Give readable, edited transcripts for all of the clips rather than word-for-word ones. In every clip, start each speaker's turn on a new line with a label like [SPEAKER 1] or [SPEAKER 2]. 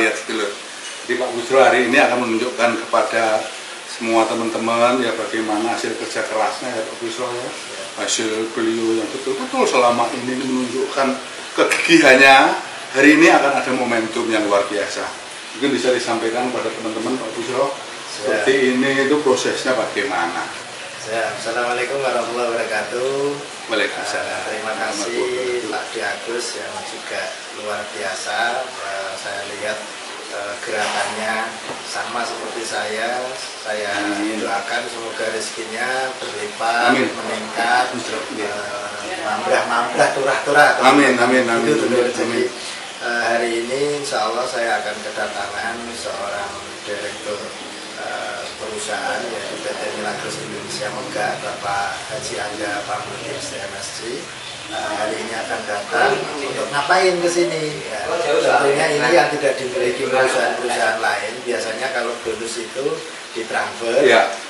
[SPEAKER 1] lihat dulu. Jadi Pak Busro hari ini akan menunjukkan kepada semua teman-teman ya bagaimana hasil kerja kerasnya ya Pak Busro ya. Hasil beliau yang betul-betul selama ini menunjukkan kegigihannya. Hari ini akan ada momentum yang luar biasa. Mungkin bisa disampaikan kepada teman-teman Pak Busro seperti ini itu prosesnya bagaimana.
[SPEAKER 2] Assalamualaikum warahmatullahi wabarakatuh.
[SPEAKER 1] Waalaikumsalam.
[SPEAKER 2] Terima kasih Pak Di Agus yang juga luar biasa. Saya lihat gerakannya sama seperti saya doakan semoga rezekinya berlipat, meningkat, mambrah turah-turah.
[SPEAKER 1] Amin.
[SPEAKER 2] Jadi hari ini insya Allah saya akan kedatangan seorang direktur perusahaan yaitu PT Milagros Indonesia Megah, Bapak Haji Angga Pambudi STMSC. Hari ini akan datang untuk ngapain ke sini? Ya, tentunya ini yang tidak dimiliki perusahaan-perusahaan lain. Biasanya kalau bonus itu ditransfer,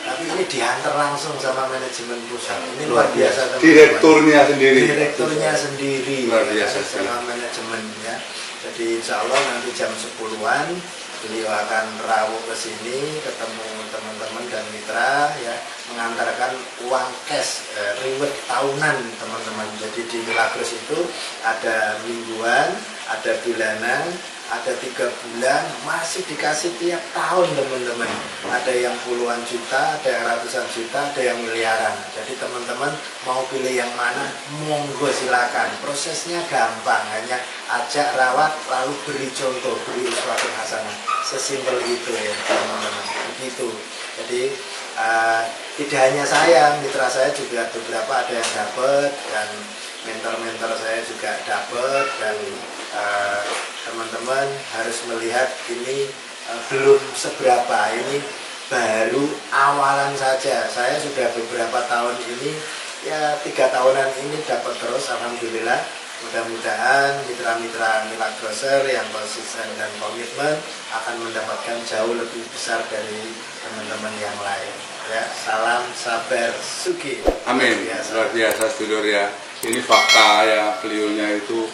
[SPEAKER 2] tapi ini diantar langsung sama manajemen perusahaan. Ini luar biasa.
[SPEAKER 1] Direkturnya
[SPEAKER 2] sendiri
[SPEAKER 1] luar biasa
[SPEAKER 2] sama manajemennya. Jadi insya Allah nanti jam 10-an beliau akan rawuh ke sini, ketemu teman-teman dan mitra, ya, mengantarkan uang cash reward tahunan teman-teman. Jadi di Milagros itu ada mingguan, ada bulanan, ada 3 bulan, masih dikasih tiap tahun teman-teman. Ada yang puluhan juta, ada yang ratusan juta, ada yang miliaran. Jadi teman-teman mau pilih yang mana, monggo silakan. Prosesnya gampang, hanya ajak, rawat, lalu beri contoh, beri uswatun hasanah. Sesimpel itu ya teman-teman. Begitu. Jadi tidak hanya saya, mitra saya juga beberapa ada yang dapat, dan mentor-mentor saya juga dapat, dan teman-teman harus melihat ini belum seberapa, ini baru awalan saja. Saya sudah beberapa tahun ini, ya 3 tahunan ini dapat terus, alhamdulillah. Mudah-mudahan mitra-mitra Milagroser yang konsisten dan komitmen akan mendapatkan jauh lebih besar dari teman-teman yang lain. Ya, salam sabar suki.
[SPEAKER 1] Amin. Luar biasa sedulur ya. Ini fakta ya, beliaunya itu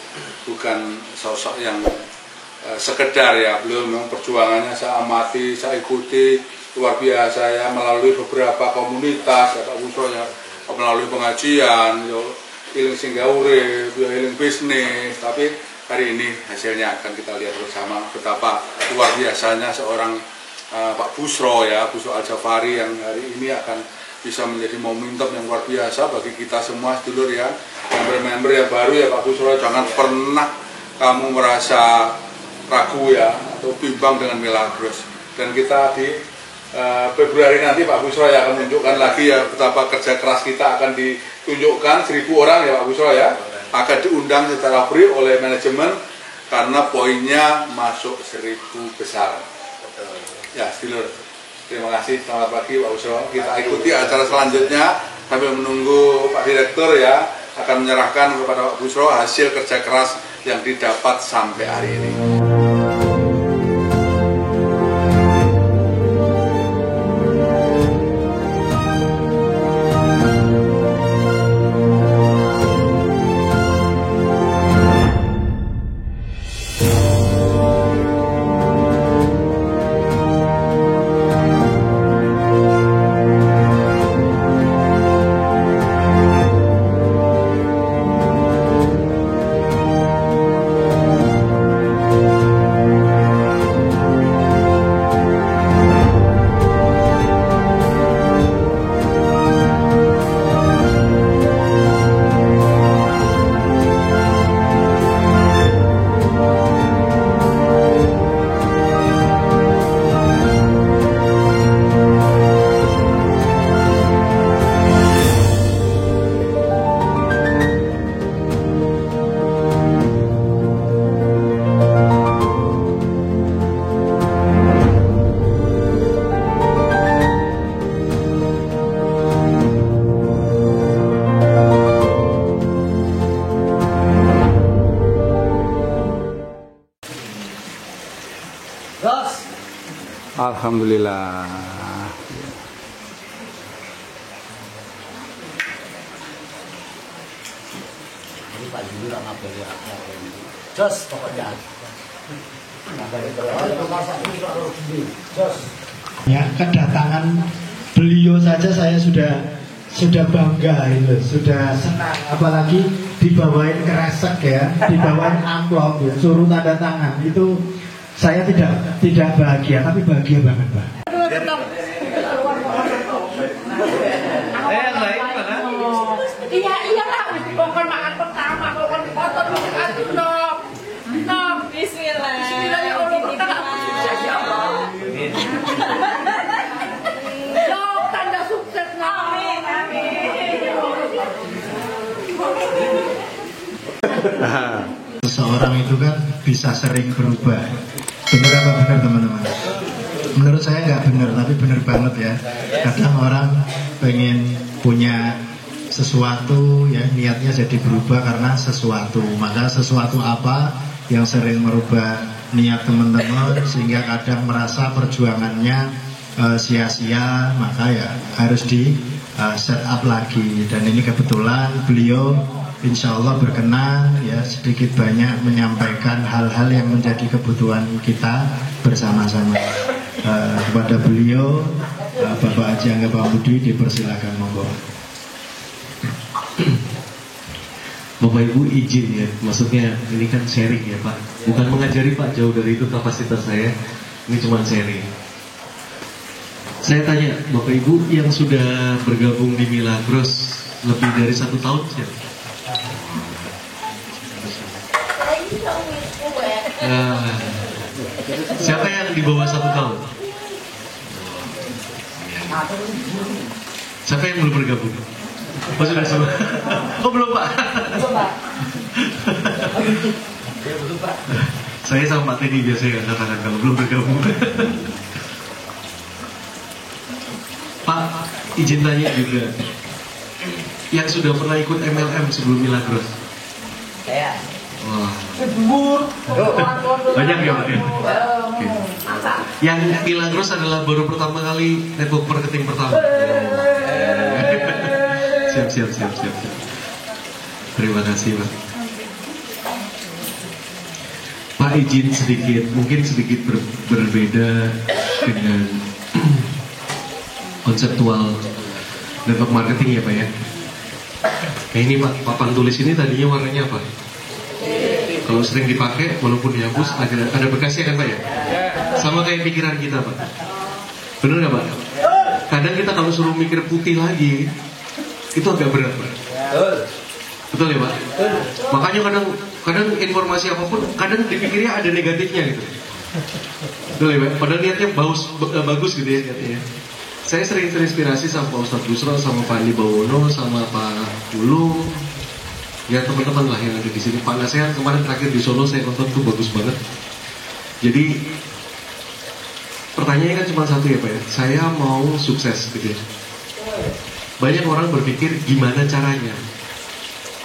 [SPEAKER 1] bukan sosok yang sekedar ya. Beliau memang perjuangannya saya amati, saya ikuti luar biasa ya, melalui beberapa komunitas ya Pak Busro ya, melalui pengajian, healing singgaure, healing bisnis. Tapi hari ini hasilnya akan kita lihat bersama betapa luar biasanya seorang Pak Busro ya, Busro Al-Jafari yang hari ini akan bisa menjadi momentum yang luar biasa bagi kita semua sedulur ya, member-member yang baru ya Pak Busro. Jangan pernah kamu merasa ragu ya atau bimbang dengan Milagros. Dan kita di Februari nanti Pak Busro ya akan menunjukkan lagi ya betapa kerja keras kita akan ditunjukkan. 1000 orang ya Pak Busro ya akan diundang secara free oleh manajemen karena poinnya masuk 1000 besar. Ya, sedulur, terima kasih, selamat pagi Pak Busro. Kita ikuti acara selanjutnya sambil menunggu Pak Direktur ya akan menyerahkan kepada Pak Busro hasil kerja keras yang didapat sampai hari ini. Alhamdulillah.
[SPEAKER 3] Ini Pak Juru tak ngabari rakyat. Jos pokoknya.
[SPEAKER 2] Ya, kedatangan beliau saja saya sudah bangga itu, sudah senang, apalagi dibawain kresek ya, dibawain amplop, ya, suruh tanda tangan itu saya tidak bahagia, tapi bahagia banget Pak.
[SPEAKER 3] Yang lain mana?
[SPEAKER 4] Iya lah, pokoknya makan pertama, pokoknya foto dulu dong. Dong, Bismillah. Bismillah ya Allah, kita nggak sukses ya Allah. Dong, tanda sukses. Amin, amin.
[SPEAKER 2] Seseorang itu kan bisa sering berubah. Benar apa benar teman-teman? Menurut saya nggak benar, tapi benar banget ya. Kadang orang pengen punya sesuatu ya, niatnya jadi berubah karena sesuatu. Maka sesuatu apa yang sering merubah niat teman-teman sehingga kadang merasa perjuangannya sia-sia, maka ya harus di set up lagi. Dan ini kebetulan beliau insya Allah berkenan ya sedikit banyak menyampaikan hal-hal yang menjadi kebutuhan kita bersama-sama. Kepada beliau Bapak Haji Angga Pambudi dipersilakan, monggo.
[SPEAKER 3] Bapak Ibu izin ya, maksudnya ini kan sharing ya Pak, bukan mengajari Pak, jauh dari itu kapasitas saya, ini cuma sharing. Saya tanya Bapak Ibu yang sudah bergabung di Milagros lebih dari 1 tahun siapa? Siapa yang di bawah 1 tahun? Siapa yang belum bergabung? Oh sudah semua? Oh belum Pak? Saya sama Pak Teddy biasanya katakan kalau belum bergabung. Pak, izin tanya juga, yang sudah pernah ikut MLM sebelum Milagros?
[SPEAKER 4] Saya.
[SPEAKER 3] Wah. Banyak ya Pak ya? Okay. Yang Milagros adalah baru pertama kali network marketing pertama. Siap. Terima kasih Pak. Pak izin sedikit, mungkin sedikit berbeda dengan konseptual network marketing ya Pak ya. Kayak ini Pak, papan tulis ini tadinya warnanya apa? Kalau sering dipakai, walaupun dihapus, ada bekasnya kan Pak ya? Sama kayak pikiran kita Pak. Bener nggak Pak? Kadang kita kalau suruh mikir putih lagi, itu agak berat Pak. Betul ya Pak? Makanya kadang informasi apapun, kadang dipikirnya ada negatifnya gitu. Betul ya Pak? Padahal niatnya bagus gitu ya niatnya. Saya sering terinspirasi sama Pak Ustadz Busro, sama Pak Andi Bawono, sama Pak Ulung. Ya teman-teman lah yang ada di sini. Pak Nasehat kemarin terakhir di Solo saya nonton tuh bagus banget. Jadi pertanyaannya kan cuma satu ya Pak ya. Saya mau sukses gitu ya. Banyak orang berpikir gimana caranya.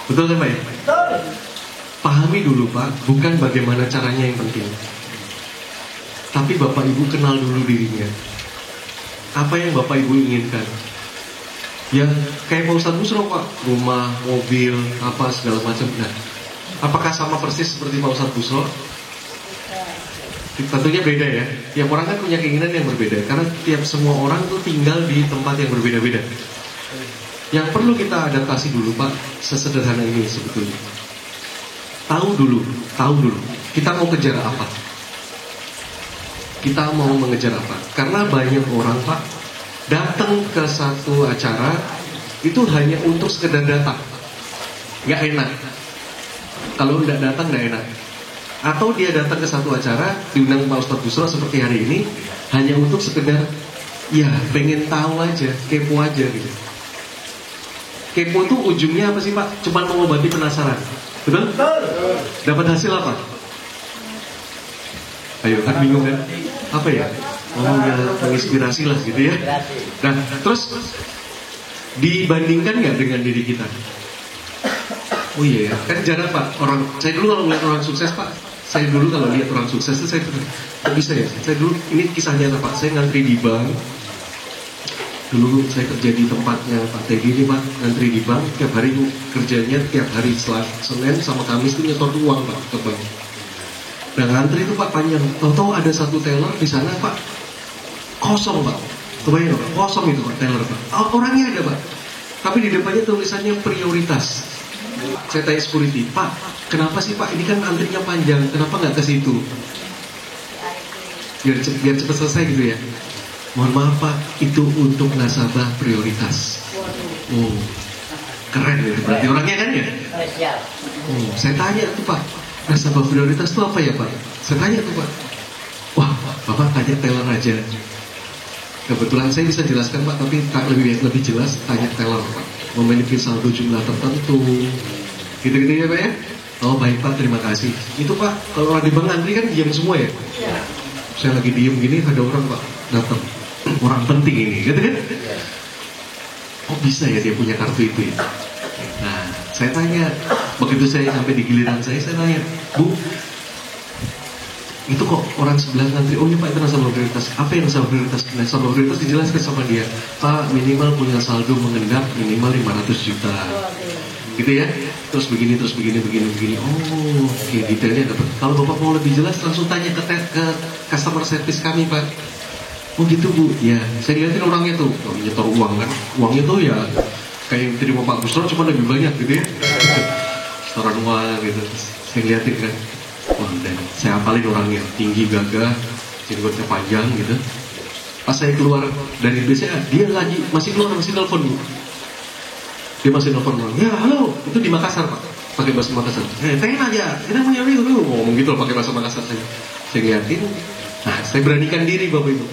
[SPEAKER 3] Betul kan Pak ya? Pahami dulu Pak, bukan bagaimana caranya yang penting. Tapi Bapak Ibu kenal dulu dirinya. Apa yang Bapak Ibu inginkan? Ya kayak Pak Ustadz Busro Pak, rumah, mobil, apa segala macam. Nah, apakah sama persis seperti Pak Ustadz Busro? Tentunya beda ya. Tiap orang kan punya keinginan yang berbeda. Karena tiap semua orang tuh tinggal di tempat yang berbeda-beda. Yang perlu kita adaptasi dulu Pak, sesederhana ini sebetulnya. Tahu dulu. Kita mau kejar apa? Kita mau mengejar apa? Karena banyak orang Pak datang ke satu acara itu hanya untuk sekedar datang, nggak enak. Kalau nggak datang nggak enak. Atau dia datang ke satu acara diundang Pak Ustadz Busro seperti hari ini hanya untuk sekedar ya pengen tahu aja, kepo aja gitu. Kepo itu ujungnya apa sih Pak? Cuma mengobati penasaran, betul? Dapat hasil apa? Ayo kan bingung kan? Apa ya? Oh ya, menginspirasi lah gitu ya. Nah, terus dibandingkan nggak dengan diri kita? Oh iya ya, kan jarang Pak orang. Saya dulu kalau melihat orang sukses Pak, saya dulu kalau lihat orang sukses itu saya kok bisa ya? Saya dulu ini kisah nyata Pak. Saya ngantri di bank. Dulu saya kerja di tempatnya Pak Teddy ini Pak, ngantri di bank. Tiap hari kerjanya tiap hari Senin sama Kamis itu nyetor uang Pak ke bank. Nah ngantri itu Pak panjang. Tahu-tahu ada satu teller di sana Pak kosong Pak. Kebayang Pak, kosong itu Pak teller Pak. Orangnya ada Pak, tapi di depannya tulisannya prioritas. Saya tanya security, Pak, kenapa sih Pak? Ini kan antrinya panjang, kenapa nggak ke situ? Biar cepat selesai gitu ya. Mohon maaf Pak, itu untuk nasabah prioritas. Oh, keren ya, berarti orangnya kan ya? Oh, saya tanya tuh Pak, nasabah prioritas itu apa ya Pak? Saya tanya tuh Pak. Wah, Bapak tanya teller aja. Kebetulan saya bisa jelaskan Pak, tapi lebih jelas tanya teller Pak. Memiliki saldo jumlah tertentu, gitu-gitu ya Pak ya. Oh baik Pak, terima kasih. Itu Pak, kalau orang di bank antri kan diam semua ya. Saya lagi diem gini, ada orang Pak datang, orang penting ini, gitu kan? Kok bisa ya dia punya kartu itu ya? Nah, saya tanya, begitu saya sampai di giliran saya tanya, Bu, itu kok orang sebelah ngantri, oh iya Pak itu nasabah prioritas. Apa yang nasabah prioritas? Nasabah prioritas dijelaskan sama dia, Pak minimal punya saldo mengendap minimal 500 juta, gitu ya. Terus begini. Oh, oke, detailnya dapat. Kalau Bapak mau lebih jelas langsung tanya ke customer service kami Pak. Oh gitu Bu, ya. Saya lihatin orangnya tuh, nyetor uang kan, uangnya tuh ya kayak yang terima Pak Busro cuma lebih banyak gitu ya. Setoran uang gitu. Saya lihatin kan. Wah, dan saya hafalin orangnya, tinggi gagah, jenggotnya panjang gitu. Pas saya keluar dari BCA, dia lagi masih nelfon Bu. Dia masih nelfon orang, ya halo, itu di Makassar Pak, pakai bahasa Makassar. Pengen aja, kita punya dulu, ngomong gitu loh pakai bahasa Makassar saya liatin. Nah, saya beranikan diri Bapak Ibu,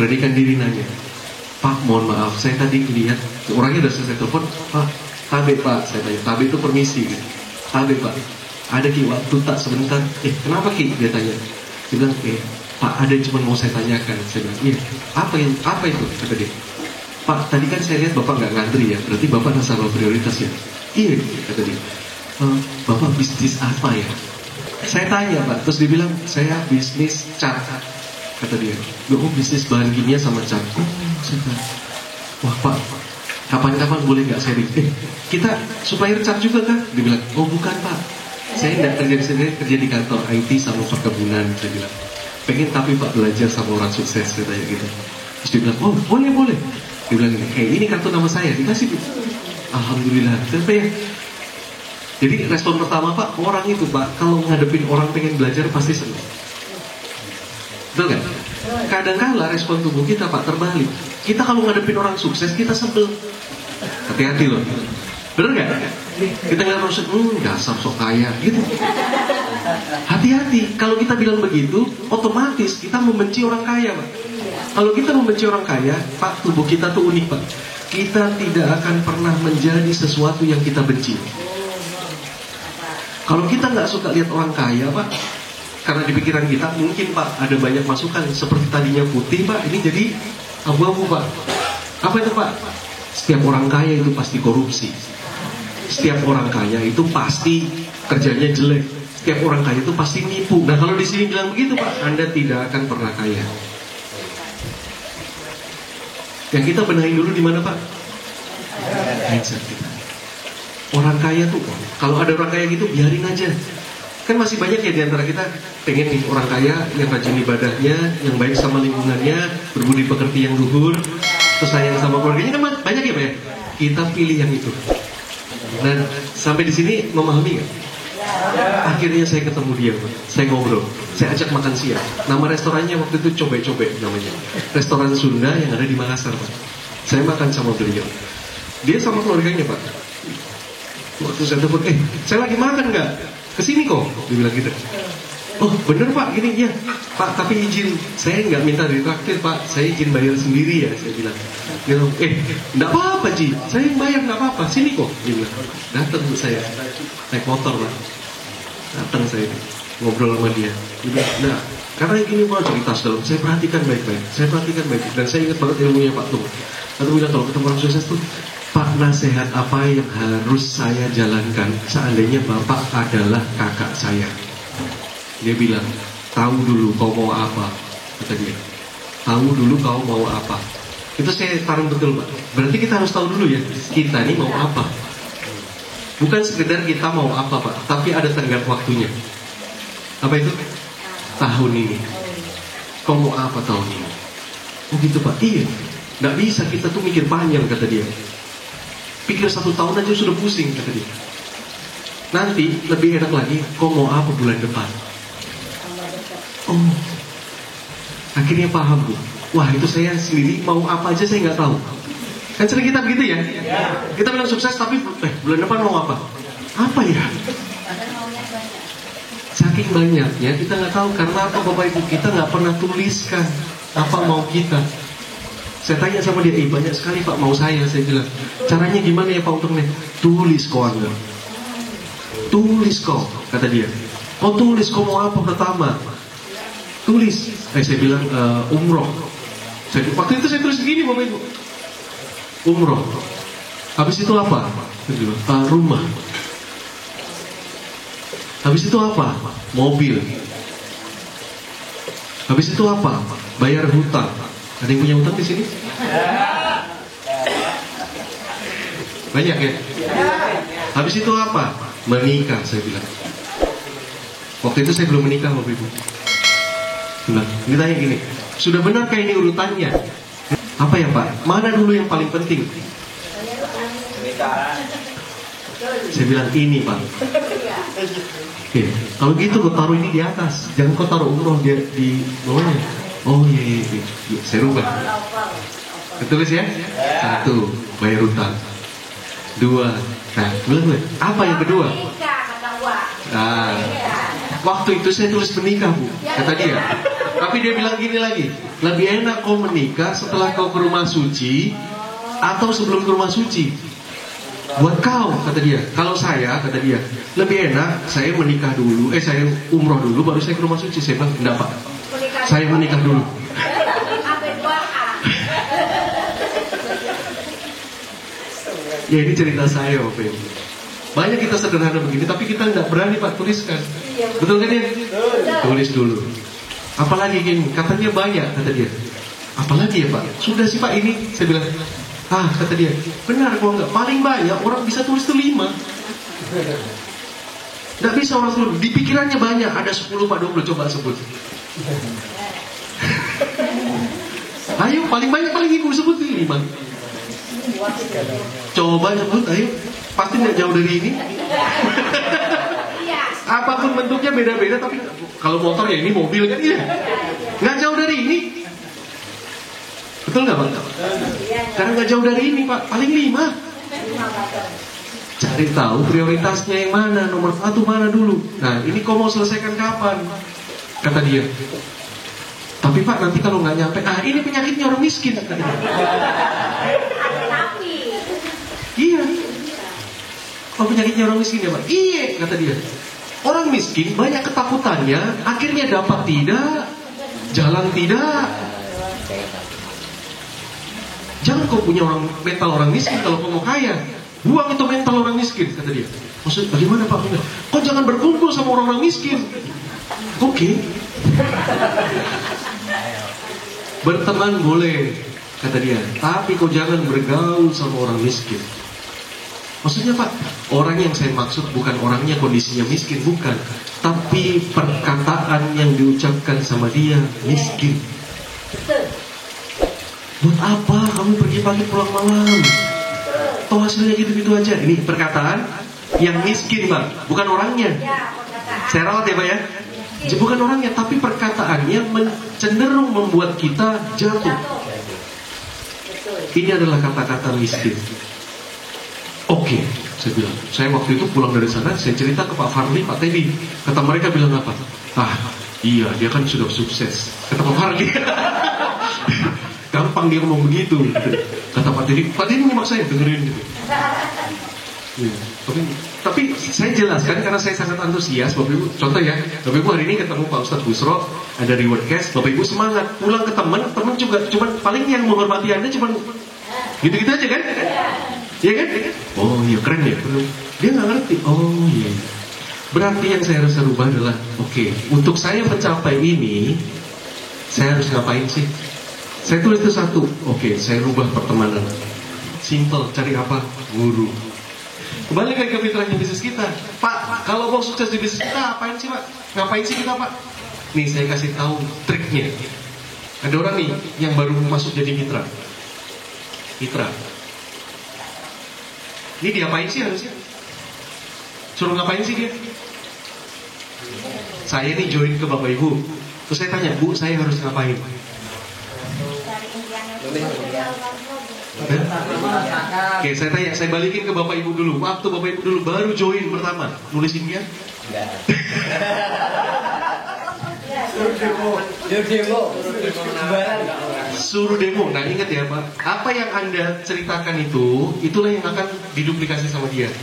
[SPEAKER 3] beranikan diri nanya, Pak mohon maaf, saya tadi lihat orangnya udah selesai telepon, Pak, KB Pak, saya tanya, KB itu permisi gitu, KB Pak. Ada Ki waktu tak sebentar. Kenapa Ki? Dia tanya. Dia bilang, Pak ada yang cuma mau saya tanyakan. Saya bilang, iya. Apa itu? Kata dia. Pak tadi kan saya lihat Bapak nggak ngantri ya. Berarti Bapak nasabah prioritas ya. Iya, kata dia. Bapak bisnis apa ya? Saya tanya Pak. Terus dia bilang, saya bisnis cat. Kata dia. Oh bisnis bahan kimia sama cat. Oh, saya bilang, wah Pak, kapan-kapan boleh nggak sharing? Kita supplier cat juga kan? Dia bilang, oh bukan Pak. Saya tidak kerja di kantor IT sama perkebunan, saya bilang. Pengen tapi Pak belajar sama orang sukses, saya tanya gitu. Terus dia bilang, oh boleh. Dia bilang gini, ini kartu nama saya, dikasih. Alhamdulillah. Kenapa ya? Jadi respon pertama Pak, orang itu Pak, kalau ngadepin orang pengen belajar pasti senang. Betul kan? Kadang-kala respon tubuh kita Pak terbalik. Kita kalau ngadepin orang sukses, kita sebel. Hati-hati loh. Bener gak? Kita ngeliat orang dasar sok kaya gitu. Hati-hati, kalau kita bilang begitu, otomatis kita membenci orang kaya Pak. Kalau kita membenci orang kaya, Pak, tubuh kita tuh unik Pak. Kita tidak akan pernah menjadi sesuatu yang kita benci. Kalau kita nggak suka lihat orang kaya Pak, karena di pikiran kita mungkin Pak ada banyak masukan, seperti tadinya putih Pak, ini jadi abu-abu Pak. Apa itu Pak? Setiap orang kaya itu pasti korupsi. Setiap orang kaya itu pasti kerjanya jelek. Setiap orang kaya itu pasti nipu. Nah kalau di sini bilang begitu Pak, Anda tidak akan pernah kaya. Yang kita benahin dulu di mana Pak? Mindset kita. Orang kaya tuh, kalau ada orang kaya gitu biarin aja. Kan masih banyak ya di antara kita pengen nih orang kaya yang rajin ibadahnya, yang baik sama lingkungannya, berbudi pekerti yang luhur, terus sayang sama keluarganya, kan banyak ya Pak ya? Kita pilih yang itu. Dan sampai di sini memahami nggak? Akhirnya saya ketemu dia, saya ngobrol, saya ajak makan siang. Nama restorannya waktu itu Cobek-Cobek namanya, restoran Sunda yang ada di Makassar Pak. Saya makan sama beliau, dia sama keluarganya Pak. Waktu saya telepon, saya lagi makan nggak? Kesini kok, dia bilang gitu. Oh bener Pak, gini ya Pak, tapi izin, saya nggak minta ditraktir Pak, saya izin bayar sendiri ya, saya bilang. Dia bilang, nggak apa-apa Ji, saya yang bayar nggak apa-apa, sini kok, dia bilang. Datang saya, naik motor Pak, datang saya ngobrol sama dia. Dia bilang, nah karena gini Pak, cerita dalam, saya perhatikan baik-baik, dan saya ingat banget ilmunya Pak Tung. Lalu bilang kalau ketemu orang sukses tuh, Pak, nasihat apa yang harus saya jalankan seandainya Bapak adalah kakak saya? Dia bilang, tahu dulu kau mau apa, kata dia. Tahu dulu kau mau apa. Itu saya taruh betul Pak. Berarti kita harus tahu dulu ya, kita ini mau apa. Bukan sekedar kita mau apa Pak, tapi ada tenggat waktunya. Apa itu? Tahun ini. Kau mau apa tahun ini? Oh gitu Pak. Iya. Nggak bisa, kita tuh mikir panjang, kata dia. Pikir 1 tahun aja sudah pusing, kata dia. Nanti lebih enak lagi, kau mau apa bulan depan? Oh, akhirnya paham Bu. Wah, itu saya sendiri mau apa aja saya nggak tahu. Kan sering kita begitu ya? Kita bilang sukses tapi bulan depan mau apa? Apa ya? Saking banyaknya kita nggak tahu, karena apa Bapak Ibu, kita nggak pernah tuliskan apa mau kita. Saya tanya sama dia, banyak sekali Pak mau saya bilang, caranya gimana ya Pak untuk nih? Tulis kau Angga. Tulis kau, kata dia. Kau tulis kau mau apa pertama? Tulis. Saya bilang umroh. Waktu itu saya tulis begini Bapak Ibu. Umroh. Habis itu apa? Rumah. Habis itu apa? Mobil. Habis itu apa? Bayar hutang. Ada yang punya hutang di sini? Banyak ya? Habis itu apa? Menikah, saya bilang. Waktu itu saya belum menikah Bapak Ibu. Bilang, ditanya gini, sudah benarkah ini urutannya? Apa ya Pak? Mana dulu yang paling penting? Saya bilang ini Pak. Oke, kalau gitu kau taruh ini di atas, jangan kau taruh umroh di bawahnya. Oh iya. Saya rubah. Ketulis ya? 1, bayar hutang. 2, nah belum. Apa yang kedua? Nah, waktu itu saya tulis menikah Bu, kata dia. Tapi dia bilang gini lagi, lebih enak kau menikah setelah kau ke rumah suci atau sebelum ke rumah suci. Buat kau, kata dia. Kalau saya, kata dia, lebih enak saya menikah dulu, saya umroh dulu baru saya ke rumah suci. Saya bilang, enggak Pak, saya menikah dulu. Ya ini cerita saya Bapak Ibu. Banyak kita sederhana begini, tapi kita nggak berani Pak tuliskan. Betul kan ya? Tulis dulu. Apalagi gini, katanya banyak, kata dia. Apalagi ya Pak? Sudah sih Pak ini. Saya bilang, kata dia, benar kok nggak? Paling banyak orang bisa tulis tuh 5. Nggak bisa orang tulis. Di pikirannya banyak, ada 10 Pak 20, coba sebut. Ayo, paling banyak paling ibu sebut 5. Coba sebut, ayo. Pasti nggak jauh dari ini. Apapun bentuknya beda-beda, tapi kalau motor ya ini mobil kan ya. Nggak jauh dari ini. Betul nggak Pak? Karena nggak jauh dari ini Pak, paling 5. Cari tahu prioritasnya yang mana, nomor 1 mana dulu. Nah ini kau mau selesaikan kapan? Kata dia. Tapi Pak nanti kalau nggak nyampe, ini penyakitnya orang miskin. Kata dia. Iya. Kalau penyakitnya orang miskin ya Pak? Iya, kata dia. Orang miskin banyak ketakutannya, akhirnya dapat tidak, jalan tidak. Jangan kau punya mental orang miskin kalau kau mau kaya. Buang itu mental orang miskin, kata dia. Maksud bagaimana Pak? Kau jangan berkumpul sama orang miskin. Oke. Berteman boleh, kata dia. Tapi kau jangan bergaul sama orang miskin. Maksudnya Pak, orang yang saya maksud bukan orangnya kondisinya miskin, bukan. Tapi perkataan yang diucapkan sama dia miskin. Buat apa kamu pergi pagi pulang malam? Toh hasilnya gitu-gitu aja. Ini perkataan yang miskin Pak, bukan orangnya. Saya rawat ya Pak ya. Bukan orangnya, tapi perkataannya cenderung membuat kita jatuh. Ini adalah kata-kata miskin. Oke, saya bilang. Saya waktu itu pulang dari sana, saya cerita ke Pak Farli, Pak Teddy. Kata mereka bilang apa? Iya, dia kan sudah sukses. Kata Pak Farli. Gampang dia ngomong begitu. Kata Pak Teddy menyimak saya, dengerin gitu. Tapi saya jelaskan karena saya sangat antusias, Bapak Ibu. Contoh ya, Bapak Ibu hari ini ketemu Pak Ustadz Busro, ada reward cash, Bapak Ibu semangat. Pulang ke teman juga cuman paling yang menghormati Anda cuman gitu-gitu aja kan? Iya kan? Oh iya keren ya. Dia nggak ngerti. Oh iya. Berarti yang saya harus rubah adalah, oke, untuk saya mencapai ini, saya harus ngapain sih? Saya tulis itu 1. Oke, saya rubah pertemanan. Simple, cari apa? Guru. Kembali ke mitranya bisnis kita. Pak, kalau mau sukses di bisnis kita, apain sih Pak? Ngapain sih kita Pak? Nih saya kasih tahu triknya. Ada orang nih yang baru masuk jadi mitra. Ini diapain sih harusnya? Suruh ngapain sih dia? Saya nih join ke Bapak Ibu. Terus saya tanya, Bu, saya harus ngapain? Oke, saya tanya, saya balikin ke Bapak Ibu dulu. Waktu Bapak Ibu dulu baru join pertama, nulisin dia? Suruh demo. Nah ingat ya Pak, apa yang Anda ceritakan itu, itulah yang akan diduplikasi sama dia.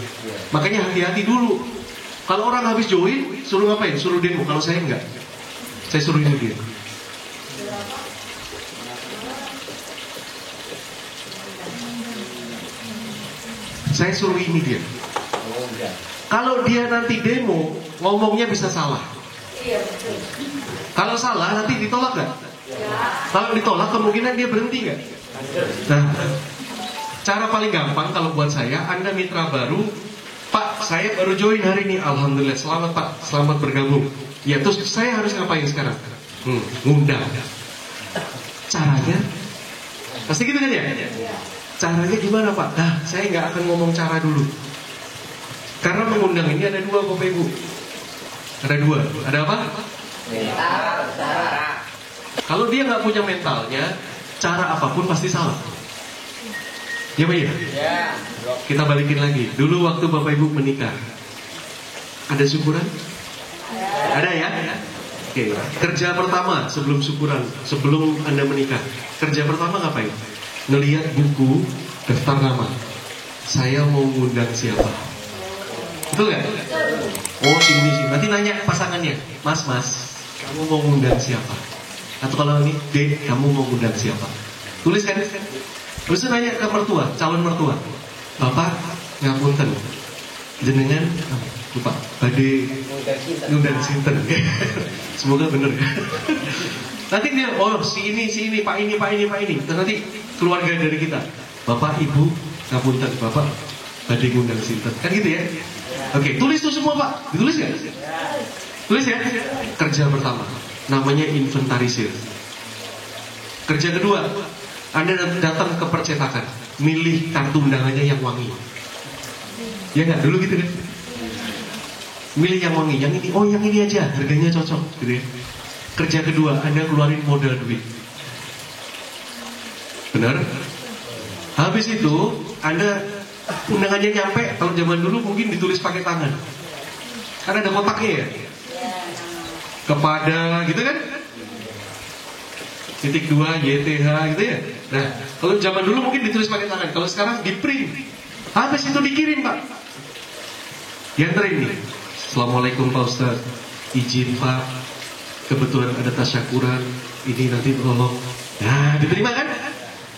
[SPEAKER 3] Makanya hati-hati dulu. Kalau orang habis join, suruh ngapain? Suruh demo. Kalau saya enggak, saya suruh ini dia. Saya suruh ini dia. Kalau dia nanti demo, ngomongnya bisa salah. Kalau salah nanti ditolak nggak? Kalau ditolak kemungkinan dia berhenti nggak? Nah, cara paling gampang kalau buat saya, Anda mitra baru, Pak, saya baru join hari ini, alhamdulillah, selamat Pak, selamat bergabung. Ya, terus saya harus ngapain sekarang? Ngundang. Caranya, pasti gitu kan ya? Caranya gimana Pak? Nah, saya nggak akan ngomong cara dulu. Karena mengundang ini ada dua Bapak Ibu. Ada dua. Ada apa? Kalau dia nggak punya mentalnya, cara apapun pasti salah. Ya Pak ya? Kita balikin lagi. Dulu waktu Bapak Ibu menikah, ada syukuran? Ada ya? Oke. Kerja pertama sebelum syukuran, sebelum Anda menikah, kerja pertama ngapain? Ngelihat buku daftar nama. Saya mau ngundang siapa? Betul nggak? Oh sini. Nanti nanya pasangannya, Mas, kamu mau ngundang siapa? Atau kalau ini, Dek, kamu mau ngundang siapa? Tulis kan? Terus nanya ke mertua, calon mertua, Bapak ngapunten, jenengan lupa, badhe ngundang sinten. Semoga bener. Nanti dia, oh si ini, Pak ini. Terus nanti keluarga dari kita, Bapak, Ibu, ngapunten, Bapak badhe ngundang sinten. Kan gitu ya? Oke, tulis tuh semua Pak. Ditulis nggak? Tulis ya. Kerja pertama, namanya inventarisir. Kerja kedua, Anda datang ke percetakan, milih kartu undangannya yang wangi. Ya nggak? Dulu gitu kan? Milih yang wangi, yang ini, oh yang ini aja, harganya cocok, gitu ya. Kerja kedua, Anda keluarin modal duit. Benar? Habis itu, Anda undangannya nyampe, kalau zaman dulu mungkin ditulis pakai tangan. Karena ada kotaknya ya. Kepada, gitu kan? Titik 2, YTH, gitu ya. Nah, kalau zaman dulu mungkin ditulis pakai tangan. Kalau sekarang di print. Habis itu dikirim Pak. Dianterin nih. Assalamualaikum Pak Ustadz, izin Pak, kebetulan ada tasyakuran, ini nanti tolong. Nah, diterima kan?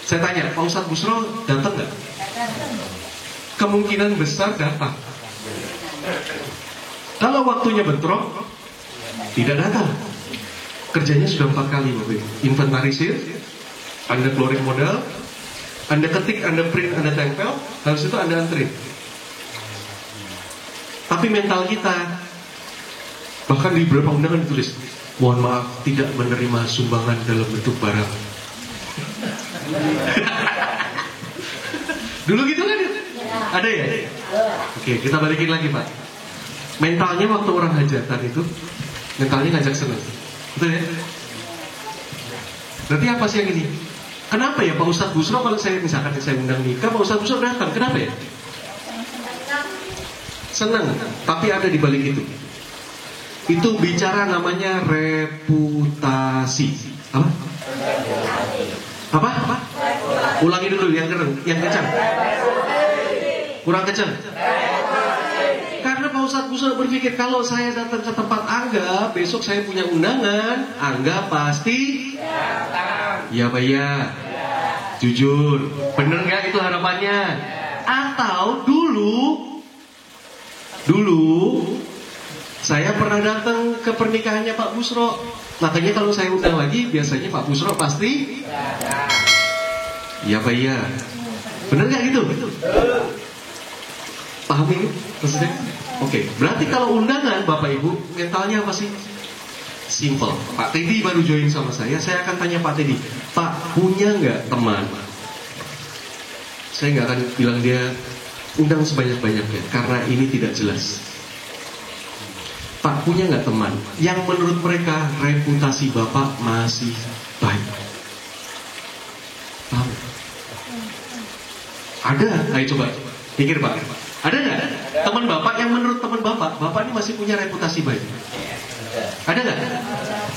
[SPEAKER 3] Saya tanya, Pak Ustadz Busro datang nggak? Kemungkinan besar datang. Kalau waktunya bentrok, tidak datang. Kerjanya sudah 4 kali Bapak Ibu. Inventarisir, Anda keluarin modal, Anda ketik, Anda print, Anda tempel, habis itu Anda anterin. Tapi mental kita, bahkan di beberapa undangan ditulis, mohon maaf tidak menerima sumbangan dalam bentuk barang. Dulu gitu kan? Ada ya? Oke, kita balikin lagi Pak. Mentalnya waktu orang hajatan itu, mentalnya ngajak senang. Betul ya? Berarti apa sih yang ini? Kenapa ya Pak Ustadz Busro kalau saya misalkan saya undang nikah, Pak Ustadz Busro datang, kenapa ya? Senang, tapi ada di balik itu. Itu bicara namanya reputasi. Apa? Ulangi dulu yang kencang. Kurang kencang. Karena Pak Ustadz Busro berpikir kalau saya datang ke tempat Angga, besok saya punya undangan, Angga pasti ya Pak ya. Jujur, bener nggak itu harapannya? Atau dulu saya pernah datang ke pernikahannya Pak Busro, makanya kalau saya undang lagi biasanya Pak Busro pasti ya Pak ya. Bener nggak gitu? Paham ini maksudnya? Oke, berarti kalau undangan Bapak Ibu mentalnya apa sih? Simple. Pak Teddy baru join sama saya akan tanya Pak Teddy, Pak punya nggak teman? Saya nggak akan bilang dia undang sebanyak-banyaknya karena ini tidak jelas. Pak punya nggak teman yang menurut mereka reputasi Bapak masih baik? Paham? Ada? Ayo coba pikir Pak. Ada nggak teman Bapak yang menurut teman Bapak ini masih punya reputasi baik? Ada nggak?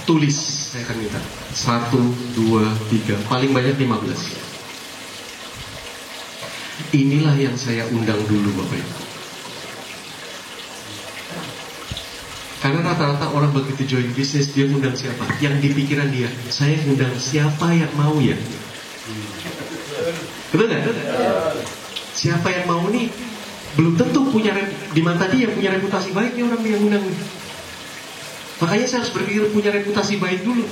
[SPEAKER 3] Tulis, saya akan minta 1, 2, 3, paling banyak 15. Inilah yang saya undang dulu Bapak Ibu. Karena rata-rata orang begitu join bisnis, dia undang siapa? Yang di pikiran dia, saya undang siapa yang mau ya? Betul nggak? Siapa yang mau nih? Belum tentu punya di mata dia punya reputasi baik nih orang yang undang. Makanya saya harus berpikir punya reputasi baik dulu.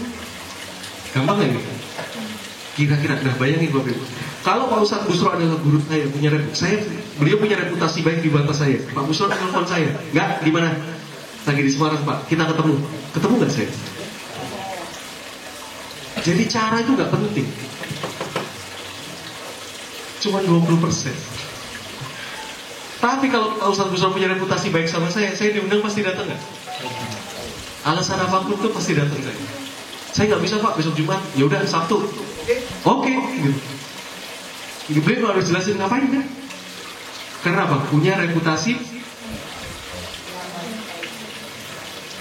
[SPEAKER 3] Gampang nggak nih? Kira-kira, nah bayangin Bapak Ibu. Kalau Pak Ustadz Busro adalah guru saya, beliau punya reputasi baik di mata saya. Pak Busro telepon saya, nggak, di mana? Lagi di Semarang Pak, kita ketemu nggak saya? Jadi cara itu nggak penting, cuma 20%. Tapi kalau Pak Ustadz Busro punya reputasi baik sama saya diundang pasti datang nggak? Alasan apapun tuh pasti datang saya. Saya nggak bisa Pak besok Jumat, ya udah Sabtu. Oke, gitu. Beliau harus jelasin ngapain kan? Karena apa? Punya reputasi.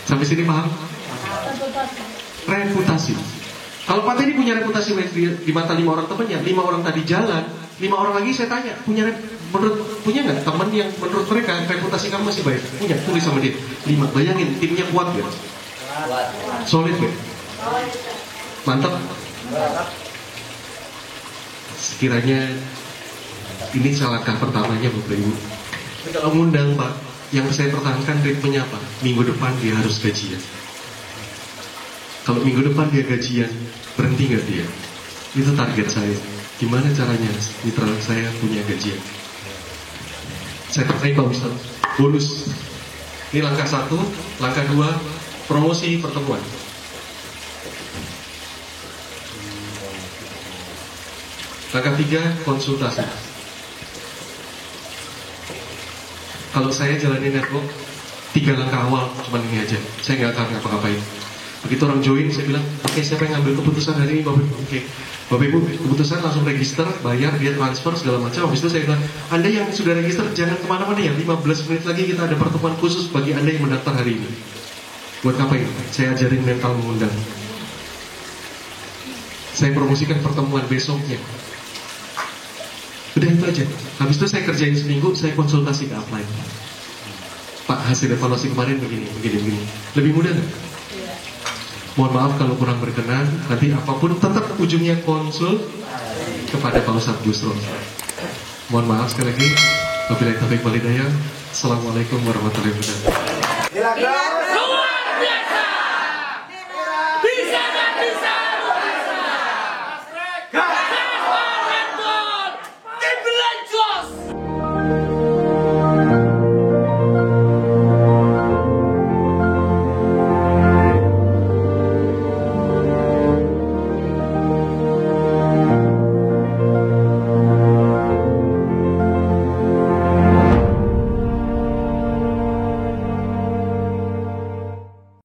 [SPEAKER 3] Sampai sini paham? Reputasi. Kalau Pak Teddy punya reputasi di mata 5 orang temannya, 5 orang tadi jalan, 5 orang lagi saya tanya, punya nggak teman yang menurut mereka reputasi kamu masih baik? Punya, tulis sama dia. 5, bayangin timnya kuat gak? Solid gak? Mantap. Sekiranya ini langkah pertamanya Bapak Ibu. Kalau ngundang Pak, yang saya pertahankan ritmenya apa? Minggu depan dia harus gajian. Kalau minggu depan dia gajian, berhenti nggak dia? Itu target saya. Gimana caranya mitra saya punya gajian? Saya terkait Pak Ustaz, bonus. Ini langkah 1, langkah 2, promosi pertemuan. Langkah 3, konsultasi. Kalau saya jalani network 3 langkah awal cuma ini aja. Saya nggak akan ngapa-ngapain. Begitu orang join, saya bilang, oke, siapa yang ngambil keputusan hari ini Bapak Ibu? Oke, Bapak Ibu keputusan langsung register, bayar, dia transfer segala macam. Habis itu saya bilang, Anda yang sudah register jangan kemana-mana ya. 15 menit lagi kita ada pertemuan khusus bagi Anda yang mendaftar hari ini. Buat ngapain? Saya ajarin mental mengundang. Saya promosikan pertemuan besoknya. Udah itu aja. Habis itu saya kerjain seminggu, saya konsultasi ke upline. Pak, hasil evaluasi kemarin begini. Lebih mudah nggak? Mohon maaf kalau kurang berkenan. Nanti apapun tetap ujungnya konsul kepada Pak Ustadz Busro. Mohon maaf sekali lagi. Wabillahi taufiq wal hidayah. Assalamualaikum warahmatullahi wabarakatuh.